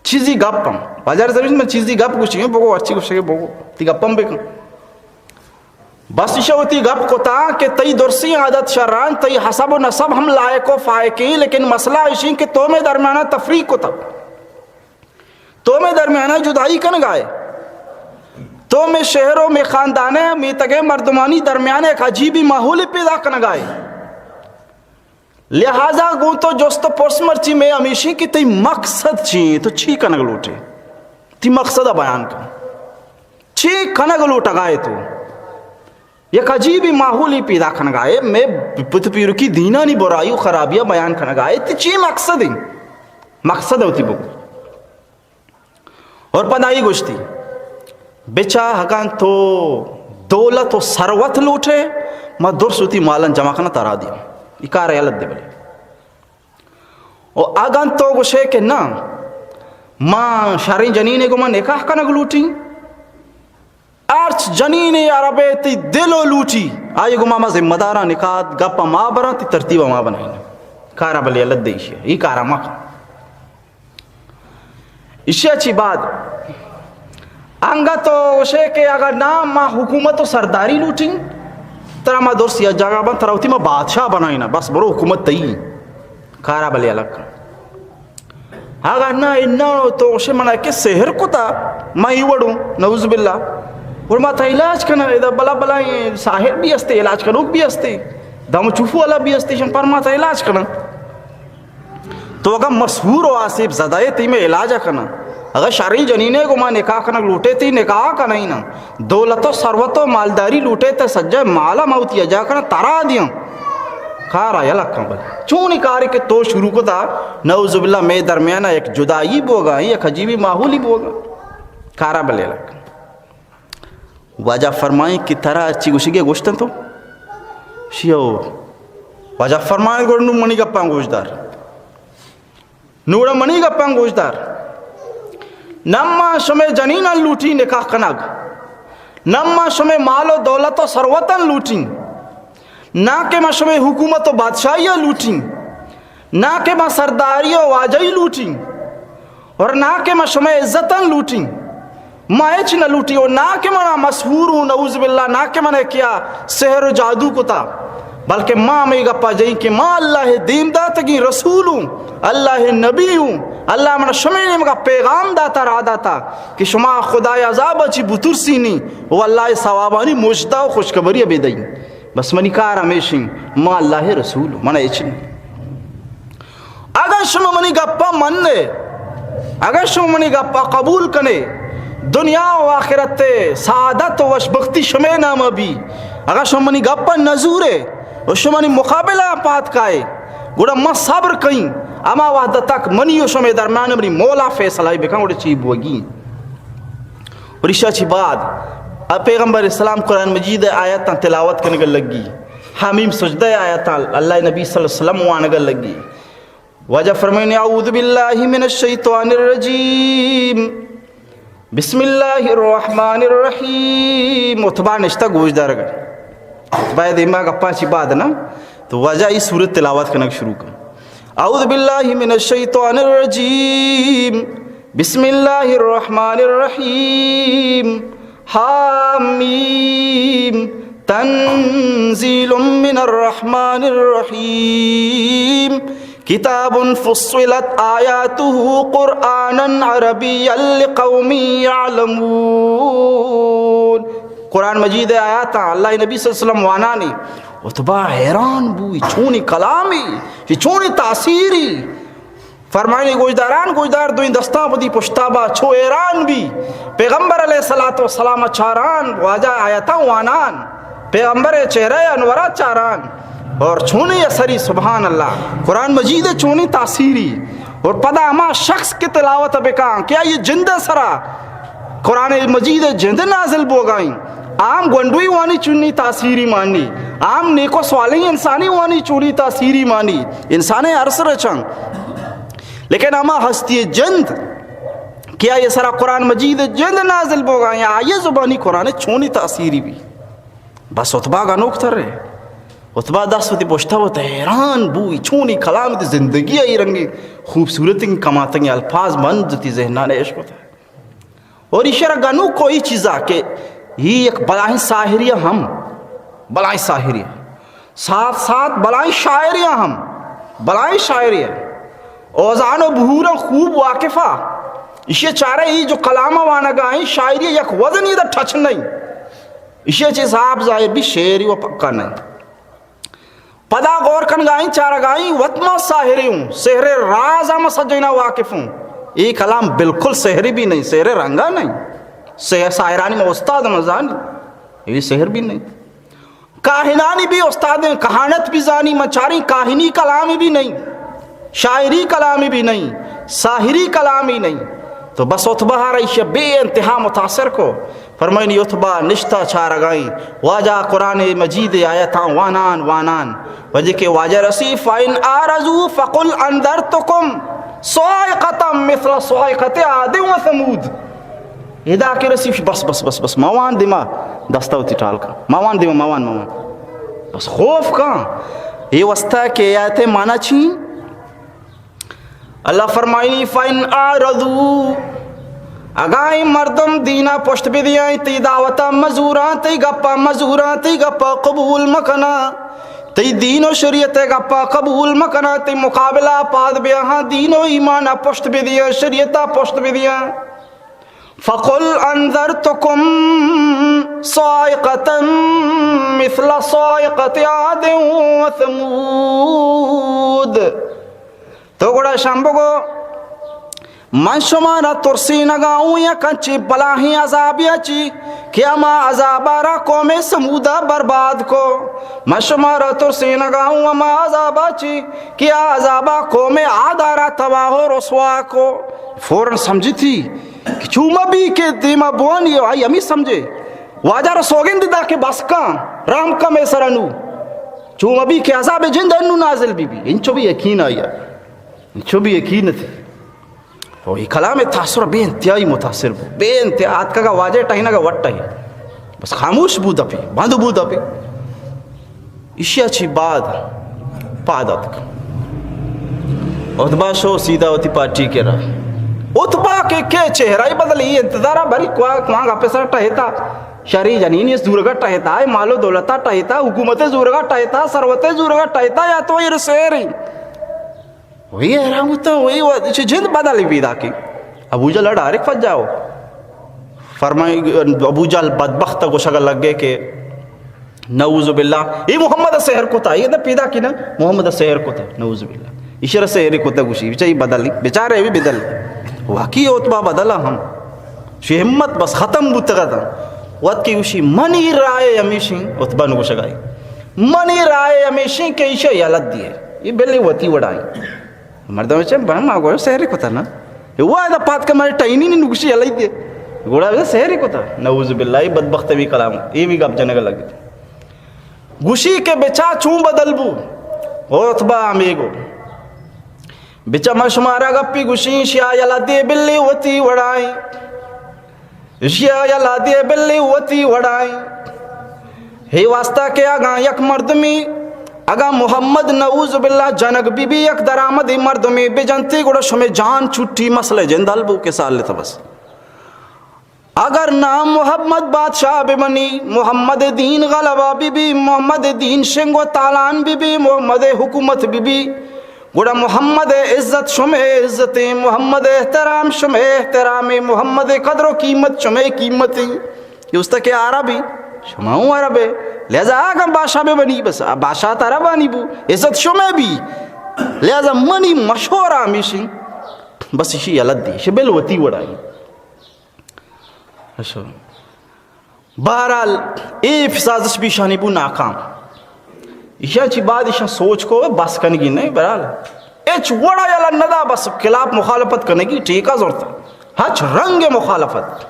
چیزی گپم بازار زمین میں چیزی گپ گوشی ہیں بگو اچھی گوشی بگو تی گپم بکن بس شوتی گپ کو تا کہ تی درسی عادت شران تی حسب و نسب ہم لائق و فائقی لیکن مسئلہ اسی کہ تو میں درمیانہ تفریق کو تا تو میں درمیانہ جدائی کن گائے تو میں شہروں میں خاندانے میں تگے مردمانی درمیانے ایک عجیبی ماحولی پیدا کن گائے لہذا گو تو جوست پرسمر چی میں ہمیشہ کی تی مقصد چی تو چی کنگ لوٹے تی مقصد بیان کن چی کنگ لوٹا گائے تو یک عجیبی ماحولی پیدا کن گائے میں پت پیرو کی دینانی برائیو خرابیاں بیان کن گائے تی چی مقصد ہیں مقصد ہوتی بگو اور پدائی گوشتی بچا ہکان تو دولت و ثروت لوٹے ما درس ہوتی مالن جمع کرنا ترا دیا یہ کار عیالت دے بلے اور آگان تو گوشے کہ نا ماں شرین جنینے کو ماں نکاح کنگ لوٹی ارچ جنین عربے تی دلو لوٹی آئے گو ماما ذمہ دارا نکات گپا ماں برا تی ترتیبہ ماں بنائیں کارا بلی علت دیشی ہے یہ کارا ماں اسی اچھی بات آنگا تو اسے کہ اگر نام ماں حکومت و سرداری لوٹیں ترہ ماں دور سیا جاگا بان ترہ ہوتی ماں بادشاہ بنائیں بس برو حکومت تی کارا بلی علت اگر نا انہا تو اسے منع کہ سحر کو تا ماں ہی وڑوں نعوذ باللہ اور ماں تا علاج کنا بلا بلا ساحر بھی ہستے علاج کنوک بھی ہستے دم چوفو والا بھی ہستے شن پر ماں تا علاج کنا تو اگر مسحور و آسیب زدائے تی میں علاجہ کنا اگر شرعی جنینے کو ماں نکاح کنا لوٹے تی نکاح کنا ہی نا دولت و ثروت و مالداری لوٹے تے سجے مالا موتی اجا کنا ترا دیاں کارا یا لکھاں بلے چون کاری کہ تو شروع کو تا نعوذ باللہ میں درمیانہ ایک جدائی بوگا ایک عجیبی ماحولی بوگا کارا بلے لکھاں واجہ فرمائیں کہ ترا اچھی گوشی گے گوشتن تو شیو واجہ فرمائیں گوڑ نو منی گپاں گوشدار نوڑا منی گپاں گوشدار نما شمع جنیناں لوٹی نکاح کنگ نما شمع مال و دولت و ثروتاں لوٹیں نہ کہ میں شمع حکومت و بادشاہیاں لوٹیں نہ کہ میں سرداری و واجہی لوٹیں اور نہ کہ میں شمع عزتاں لوٹیں ماں ایچ نہ لوٹی اور نہ کہ میں مسحور ہوں نعوذ باللہ نہ کہ میں نے کیا سحر و جادو کو تا بلکہ ماں میں گپا جائیں کہ ماں اللہ دین داتگی رسول ہوں اللہ نبی ہوں اللہ من شمع نے پیغام داتا را داتا کہ شما خدای عذاب اچھی بطر سینی وہ اللہ ثوابانی مجدہ و خوشخبری ابھی دیں بس منی کار ہمیشہ ما اللہ رسول من ایچن اگر شما منی گپا مننے اگر شما منی گپا قبول کنے دنیا و آخرت سعادت و وشبختی شمع نام بھی اگر شما منی گپا نزورے و شما منی مقابلہ پات کائے گوڑا ما صبر کہیں اما وحدہ تک منی و شما درمیان منی مولا فیصلہ بکن گوڑا چیب ہوگی. اور اشیاء چی بعد اب پیغمبر اسلام قرآن مجید آیتاں تلاوت کرنے لگی حمیم سجدہ آیتاں اللہ نبی صلی اللہ علیہ وسلم وانگا لگی وجہ فرمائنے اعوذ باللہ من الشیطان الرجیم بسم اللہ الرحمن الرحیم. اتباع نشتہ گوش دار گا اتباع دیمہ گپا چی بعد نا تو وجہ اس صورت تلاوت کرنے شروع کر اعوذ باللہ من الشیطان الرجیم بسم اللہ الرحمن الرحیم حامیم تنزیل من الرحمن الرحیم کتاب فصلت آیاتہ قرآنا عربیا لقوم یعلمون. قرآن مجید آیات اللہ نبی صلی اللہ علیہ وسلم وانانی اتباع حیران بوئی چونی کلامی چونی تاثیری فرمائنی گوشدار دوئی دستان پتی پشتابہ چھو ایران بھی پیغمبر علیہ السلام چاران واجہ آیتاں وانان پیغمبر چہرہ انورہ چاران اور چونی اثری سبحان اللہ قرآن مجید چونی تاثیری اور پدا اما شخص کی تلاوت بکان کیا یہ جند سرا قرآن مجید جند نازل بوگائیں عام گونڈوی وانی چونی تاثیری مانی عام نیکو سوالی انسانی وانی چونی تاثیری مانی انسانی عرصر چنگ لیکن اما ہستی جند کیا یہ سرا قرآن مجید جند نازل بوگائیں آئیے زبانی قرآن چونی تاثیری بھی بس اتباع گا نوک تر رہے اتباع دست ہوتی پوچھتا ہوتا ہے حیران بوئی چونی کلام تی زندگی آئی رنگی خوبصورتی کماتنگی الفاظ مند تی ذہنان عشق ہوتا ہے. اور اشارہ گنو کوئی چیزا کہ یہ ایک بلائیں ساحریہ ہم بلائیں ساحریہ ساتھ ساتھ بلائیں شاعریہ ہم بلائیں شاعریہ اوزان و بہورا خوب واقفہ اسے چارہ ہی جو کلامہ وانا گائیں شاعریہ یک وزن یہ دا ٹچ نہیں اسے چیز آپ ظاہر بھی شعری و پکا نہیں پدا غور کن گائیں چارہ گائیں وطمہ ساحری ہوں سحر راز ہم سجینا واقف ہوں یہ کلام بالکل سحری بھی نہیں سحر رنگا نہیں ساحرانی میں استاد مزانی یہ سحر بھی نہیں کاہنانی بھی استاد کہانت بھی زانی مچاری کاہنی کلامی بھی نہیں شاعری کلامی بھی نہیں ساحری کلامی نہیں تو بس اتباع رئیش بے انتہا متاثر کو فرمائنی اتباع نشتہ چارہ گائیں واجہ قرآن مجید آیتاں وانان وجہ کہ واجہ رسی فَإِنْ آرَزُوا فَقُلْ أَنذَرْتُكُمْ صَاعِقَةً مِثْلَ صَاعِقَةِ عَادٍ وَثَمُودٍ ادا کے رسی بس موان دیما دستا ہوتی ٹال کا موان دیما موان بس خوف کہاں یہ وسطہ کہ آیتیں مانا چھیں اللہ فرمائنی فَإِنْ آرَضُوا اگائیں مردم دینا پشت بھی دیائیں تی دعوتا مزوران تی گپا قبول مکنا تی دین و شریعت گپا قبول مکنا تی مقابلہ پاد بیا ہاں دین و ایمان پشت بھی دیا شریعتہ پشت بھی دیا فَقُلْ أَنذَرْتُكُمْ صَاعِقَةً مِثْلَ صَاعِقَةِ عَادٍ وَثَمُودٍ تو گوڑا شامبو کو من شمارا ترسی نگاؤں یا کنچی بلاہی عذابیا چی کیا ما عذابارا قوم سمودہ برباد کو من شمارا ترسی نگاؤں اما عذابا چی کیا عذابا قوم عادارا تباہ و رسوا کو فوراں سمجھی تھی کہ چوما بھی کہ دیما بوان یہ آئی ہمیں سمجھے واجہ رسوگن دیدہ کے بسکان رام کا میں سرنو چوما بھی کہ عذاب جند انو نازل بھی انچو بھی یقین آیا انچو بھی یقین تھی اور یہ کلام تاثر بے انتہائی متاثر بو بے انتہا آت کا واجہ ٹائنہ کا وٹ ٹائی بس خاموش بودا پی باندو بودا پی اسی اچھی بات پادت کا اتباع شو سیدھا ہوتی پارٹی کے رہا اتباع کے چہرہ ہی بدل ہی انتظارہ بھری کوہاں گا پیسر ٹہتا شہری جنینی زورگا ٹہتا ہے مال و دولتا ٹہتا حکومت زورگا ٹہتا سروت زورگا ٹہتا یا تو یہ رسویر ہی وہی احرام ہوتا وہی جند بدل پیدا کی ابو جہل ڈائریکٹ پھنس جاؤ فرمائی ابو جہل بدبخت کو شکل لگ گئے کہ نعوذ باللہ یہ محمد سحر کو تھا، یہ نہ پیدا کی نا محمد سحر کو تھا، نعوذ باللہ اشارہ سحر کو تھا گوشی بچائی بدل بیچارے بھی بدل واقعی اتبا بدلا ہم شی ہمت بس ختم بوتا تھا وقت کی گوشی منی رائے ہمیشہ اتبا نگوش گائی منی رائے ہمیشہ کہ ایشہ یالت دیئے یہ بلی وطی وڑائی مردم چاہے بہم آگوڑا سحر کو تھا نا وہ آئے دا پات کا مارے ٹائنی نہیں نگوشی یالت دیئے گوڑا بھی سحر کو تھا، نعوذ باللہ یہ بدبخت بھی کلام یہ بھی گپ جنگا لگی تھی گوشی کے بچا چون بدل بو او اتبا امیگو بچا مشمارا گپی گوشی شیا یلا دے بلی وطی وڑائی شیا یلا دے بلی وطی وڑائی ہی واسطہ کے آگاں یک مردمی اگا محمد نعوذ باللہ جنگ بی بی یک درآمدی مردمی بجنتی گوڑا شمی جان چھٹی مسئلہ جندل بو کے سال لیتا بس اگر نام محمد بادشاہ بمنی محمد دین غلبہ بی بی محمد دین شنگ و تالان بی بی محمد حکومت بی بی گوڑا محمد عزت شمع عزت محمد احترام شمع احترام محمد قدر و قیمت شمع قیمت یہ اس تک عربی شمعوں عربی لہذا آگا بادشاہ بمنی بس بادشاہ عربانی بو عزت شمع بھی لہذا منی مشہور آمیشی بس اسی علت دی شبیل وطی وڑائی بہرحال اے فسازش بھی شانی بو ناکام ایشا چی بعد ایشا سوچ کو بس کنگی نہیں بہرحال ایچ وڑا یلا ندا بس خلاف مخالفت کنگی ٹھیکہ زورتا ہچ رنگ مخالفت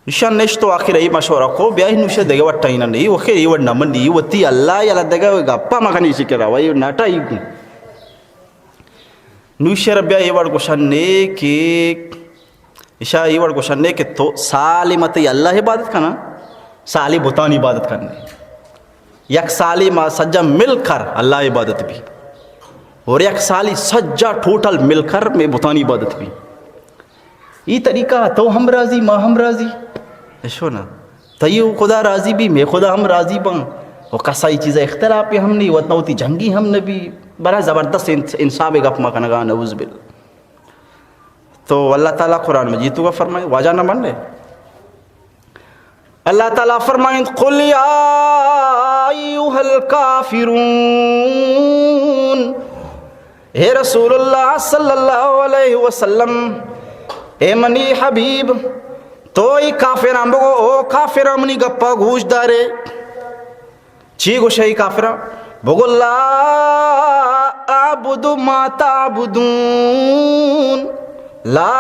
ایشا نشتو آخر ای مشورہ کو بیاہی نوشہ دگے وٹائینا نہیں وہ خیر ایوڑ نمن نہیں وہ تی اللہ یلا دگے گپا مکنی سی کرا وہ ناٹا ای کن نوشہ ربیہ ایوڑ گوشنے کہ ایشا ایوڑ گوشنے کہ تو سالی متی اللہ عبادت کرنا سالی بتان عبادت کرنے یک سالی ما سجا مل کر اللہ عبادت بھی اور یک سالی سجا ٹوٹل مل کر میں بتان عبادت بھی یہ طریقہ تو ہم راضی ما ہم راضی ایشو نا تیو خدا راضی بھی میں خدا ہم راضی بن وہ کسائی چیزیں اختلاف پہ ہم نہیں وطنہ ہوتی جنگی ہم نبی بڑا زبردست انصاب گپ مکنگا نعوذ باللہ تو اللہ تعالیٰ قرآن مجید تو کا فرمائے واجہ نہ من لے اللہ تعالیٰ فرمائیں قل یا ایوہ الکافرون اے رسول اللہ صلی اللہ علیہ وسلم اے منی حبیب تو ای کافران بگو او کافران منی گپا گوش دارے چی گوش ای کافران بگو لا اعبد ما تعبدون لا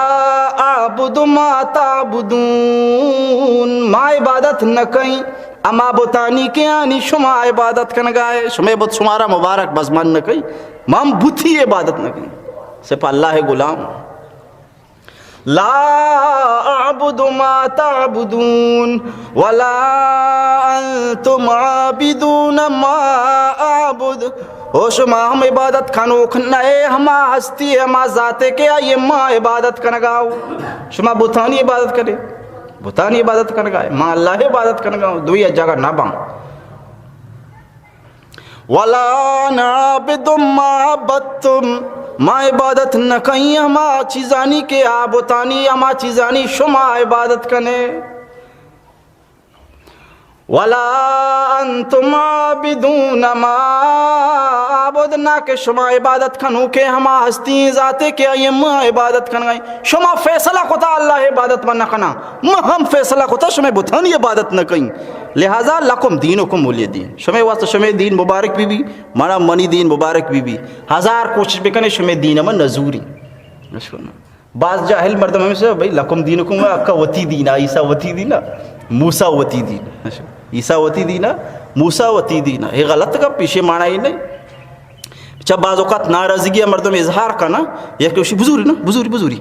اعبد ما تعبدون ما عبادت نہ کہیں اما بتانی کے آنی شما عبادت کن گائے شما بت شمارا مبارک بزمان نہ کہیں مام بتی عبادت نہ کہیں صرف اللہ غلام لا اعبد ما تعبدون ولا انتم عابدون ما اعبد او شما ہم عبادت کھنو کھنائے ہما ہستی ہما ذاتے کے آئیے ما عبادت کنگاؤ شما بتانی عبادت کرے بتانی عبادت کنگائے ما اللہ عبادت کنگاؤ دوئی جگہ نہ بان وَلَا نَعْبِدُ مَا عَبَدْتُمْ ما عبادت نہ کہیں ہما چیزانی کے آبتانی ہما چیزانی شما عبادت کنے وَلَا أَنْتُمْ عَابِدُونَ مَا عَبَدْنَا کہ شما عبادت کنو کہ ہما ہستی ذاتے کہ آئیے ما عبادت کنگائیں شما فیصلہ کتا اللہ عبادت میں نہ کنا ما ہم فیصلہ کتا شما بتانی عبادت نہ کہیں لہذا لکم دینکم ولی دین شما واسطہ شما دین مبارک بھی مانا منی دین مبارک بھی ہزار کوشش بکنے شما دین میں نزوری بعض جاہل مردم ہمیں سے بھئی لکم دینکم اکا وطی دینا عیسیٰ وطی دینا موسیٰ وطی دینا عیسیٰ وطی دینا موسیٰ وطی دینا یہ غلط کا پیشے مانا ہی نہیں جب بعض اوقات ناراضگی مردم اظہار کرنا یہ کہ بزوری نا بزوری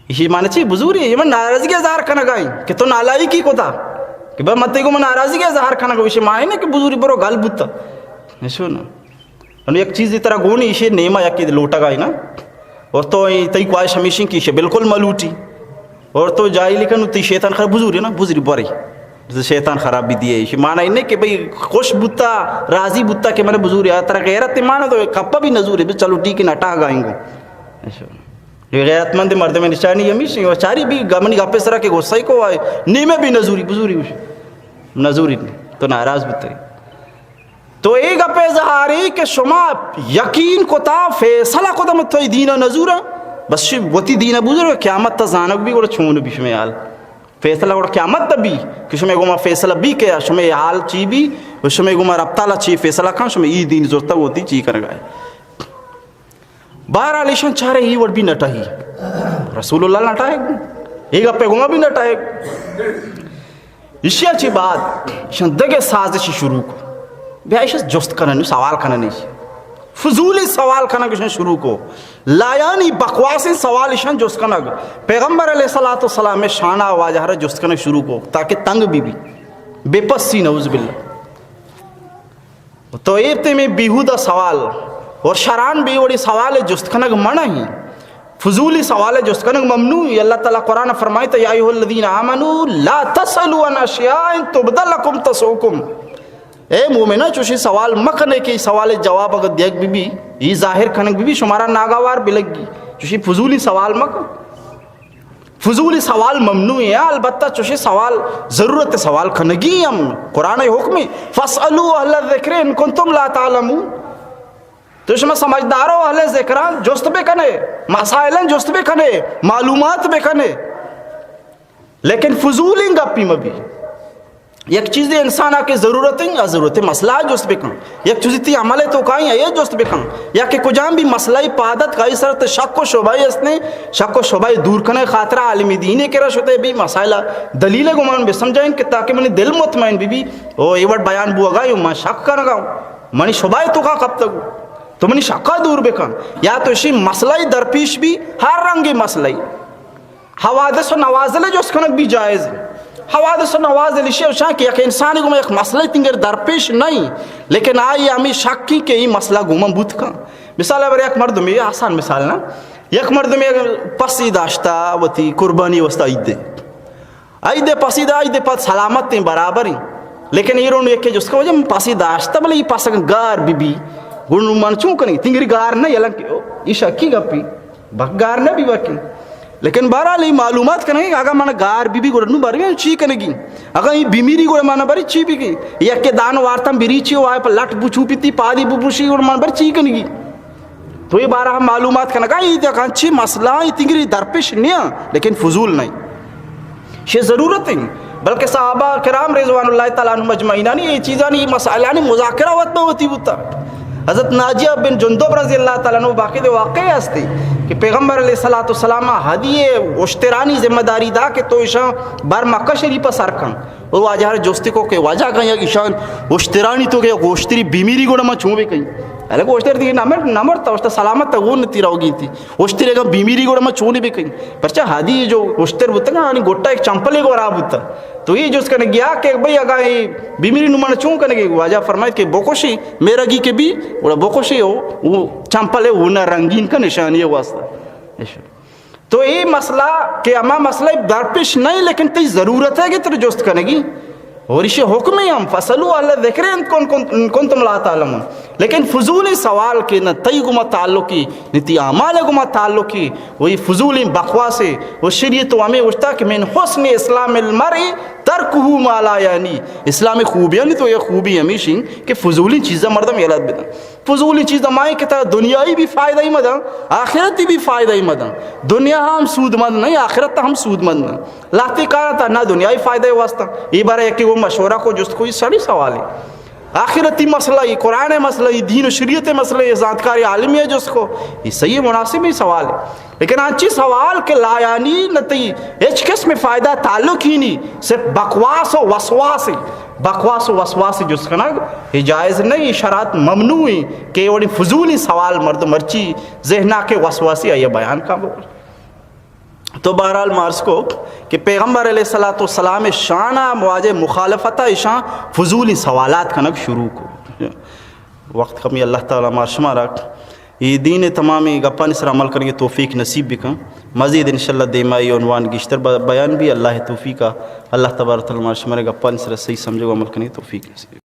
یہ مانا چاہیے بزوری ہے یہ میں ناراضگی اظہار کرنا گائیں کہ تو نالائی کی کو تھا کہ بھئی متے کو میں ناراضگی اظہار کرنا گا اسے مانا نا کہ بزوری برو گال بوتا ایسو نا انہوں ایک چیز طرح گونی اسے نیمہ یا کہ لوٹا گائی نا اور تو تی خواہش ہمیشہ کی اسے بالکل ملوٹی اور تو جائی لکھن تی شیطان خراب بزوری نا بزوری بری شیطان خراب بھی دیئے اسے مانا ہی نہیں کہ بھئی خوش بوتا راضی بوتا کہ میں نے بزوری آتا طرح غیرت مانا تو کپا بھی نزوری چلو ٹھیک ہے نٹا گائیں گو یہ غیرت مند مرد میں نشانی ہمیشہ چاری بھی گمنی گپے سرا کے غصہ کو آئے نیمے بھی نزوری بزوری نزوری تو تو ناراض بتے تو ایک گپے ظہاری کہ شما یقین کتا فیصلہ کتا مت دین نزورا بس وتی دین بزرگ قیامت تا زانک بھی اور چھون بھی شما حال فیصلہ اور قیامت تا بھی کہ شما گما فیصلہ بھی کیا شما حال چی بھی و شما گما رب تعالی چی فیصلہ کھان شما ای دین زورتا ہوتی چی کر گئے بہرحال ایشان چارے ہی وڑ بھی نٹا ہی رسول اللہ نٹا ہے ایک گپے گما بھی نٹا ہے اشیا چی بات ایشان دگے سازشی شروع کو بیا ایشان جست کرنے سوال کرنے نہیں فضولی سوال کرنا کشن شروع کو لایانی بکواسی سوال ایشان جست کرنا پیغمبر علیہ السلام میں شانہ واجہ جست کرنا شروع کو تاکہ تنگ بھی بے پسی نعوذ باللہ تو ایبتے میں بیہودہ سوال اور شران بھی وڑی سوال جست کرنا منع ہی فضولی سوال جست کرنا ممنوع اللہ تعالیٰ قرآن فرمائے یا ایھا الذین آمنوا لا تسألوا عن اشیاء تبد لکم تسؤکم اے مومنہ چوشی سوال مکنے کی سوال جواب اگر دیکھ بھی یہ ظاہر کھنک بھی شمارا ناگوار بلگ گی چوشی فضولی سوال مک فضولی سوال ممنوع ہے البتہ چوشی سوال ضرورت سوال کھنگی ہم قرآن حکم فاسألوا اہل الذکر ان کنتم لا تعلمون تو شما سمجھدارو اہل ذکران جست بے کنے مسائلن جست بے کنے معلومات بے کنے لیکن فضولی گپی مبی یک چیز انسان آکے ضرورتیں ضرورت مسئلہ جست بکن یک چیزی تی عمل تو کہیں یہ جست بکن یا کہ کجام بھی مسئلہ پادت کئی سرت شک و شبائی اس نے شک و شبائی دور کرنے خاطرہ عالم دین کے رش ہوتے بھی مسائلہ دلیل گمان بھی سمجھائیں کہ تاکہ منی دل مطمئن بھی او ایوٹ بیان بو گا میں شک کرنا گا منی شبائی تو کہاں کب تک تو منی شکا دور بکن یا تو اسی مسئلہ درپیش بھی ہر رنگی مسئلہ حوادث و نوازلے جو اس کنک بھی جائز ہے حوادث و نوازل اشیاء شاہ کہ ایک انسانی کو میں ایک مسئلہ تنگر درپیش نہیں لیکن آئی ہمیں شک کی کہ یہ مسئلہ گومن بوت کا مثال ہے ایک مرد میں آسان مثال نا یک مرد میں پسی داشتا وتی قربانی وستا عید پسی دا عید پت سلامت ہیں برابر ہیں لیکن یہ رون ایک کہ جس کا وجہ پسی داشتا بلے یہ پاس گار بی گرنو من چون کنی تنگری گار نہیں یلن یہ شکی گا پی بک گار نہ بھی وکی لیکن بہرحال یہ معلومات کرنے گی اگر مانا گار بی گرنو بار گئی چی کرنے گی اگر یہ بیمیری گرن مانا باری چی بھی گئی یک کے دان وارتم بری چی ہوئے پر لٹ بچو پیتی پادی بپوشی گرن مانا باری چی کرنے گی تو یہ بارہ معلومات کرنے گا یہ دیکھا چی مسئلہ یہ تنگری درپیش نہیں لیکن فضول نہیں یہ ضرورت ہے بلکہ صحابہ کرام رضوان اللہ تعالیٰ عنہ مجمعینانی یہ چیزانی یہ مسائلانی مذاکرہ وقت ہوتی ہوتا حضرت ناجیہ بن جندب رضی اللہ تعالیٰ عنہ باقی دے واقعی ہستے کہ پیغمبر علیہ السلام ہدیے اشترانی ذمہ داری دا کہ تو ایشان بار مکہ شریفہ سرکن اور واجہ جوستی کو کہ واجہ کہیں یا ایشان اشترانی تو کہ گوشتری بیمیری گوڑا میں چھوں بھی کہیں اہلے گوشتر تھی نمر تا اشتر سلامت تا وہ نتی رہو گی تھی اشتر اگر بیمیری گوڑا میں چھونے بھی کہیں پرچہ ہدی جو اشتر بوتا گا گوٹا ایک چمپلے کو رہا بوتا تو یہ جو اس کہنے گیا کہ بھئی اگر یہ بیمیری نمان چون کرنے گئے واجہ فرمائے کہ بوکوشی میرا گی کے بھی بوکوشی ہو وہ چمپلے وہ نہ رنگین کا نشانی ہے واسطہ تو یہ مسئلہ کہ اما مسئلہ درپیش نہیں لیکن تی ضرورت ہے کہ تر جست کرنے گی اور اسے حکم ہی ہم فصلوا اللہ ذکر ان کنتم لا تعلمون لیکن فضولی سوال کے نہ تی گما تعلقی نہ تی اعمال گما تعلقی وہی فضولی بکواسے وہ شریعت و ہمیں اٹھتا کہ من حسن اسلام المرء ترکہ ما لا یعنی اسلامی خوبیاں نہیں تو یہ خوبی ہمیشہ کہ فضولی چیزیں مردم یلات بدن فضولی چیزیں مائیں کہ دنیای بھی فائدہ ہی مدن آخرتی بھی فائدہ ہی مدن دنیا ہم سود مند نہیں آخرت ہم سود مند نہیں لاتی کارا تھا نہ دنیای فائدہ واسطہ یہ بارہ ایک کہ وہ مشورہ کو جس کو یہ سڑی سوال ہے آخرتی مسئلہ یہ قرآن مسئلہ یہ دین و شریعت مسئلہ یہ ذاتکاری عالمی ہے جس کو یہ صحیح مناسب ہی سوال ہے لیکن آنچی سوال کے لا یعنی نتی ایچ کس میں فائدہ تعلق ہی نہیں صرف بکواس و وسواس بکواس و وسواس جس کا نا یہ جائز نہیں شرائط ممنوع ہے کہ یہ فضولی سوال مرد مرچی ذہنہ کے وسواسی ہے یہ بیان کا بول تو بہرحال مارس کو کہ پیغمبر علیہ السلام شانہ مواجہ مخالفتہ شان فضولی سوالات کنک شروع کو وقت کمی اللہ تعالیٰ مارشمہ رکھ یہ دین تمامی گپان اس پر عمل کریں گے توفیق نصیب بھی کن مزید انشاءاللہ دیمائی عنوان گشتر بیان بھی اللہ توفیق کا اللہ تبارک و تعالیٰ مارشمہ رکھ گپان اس پر صحیح سمجھے گا عمل کریں گے توفیق نصیب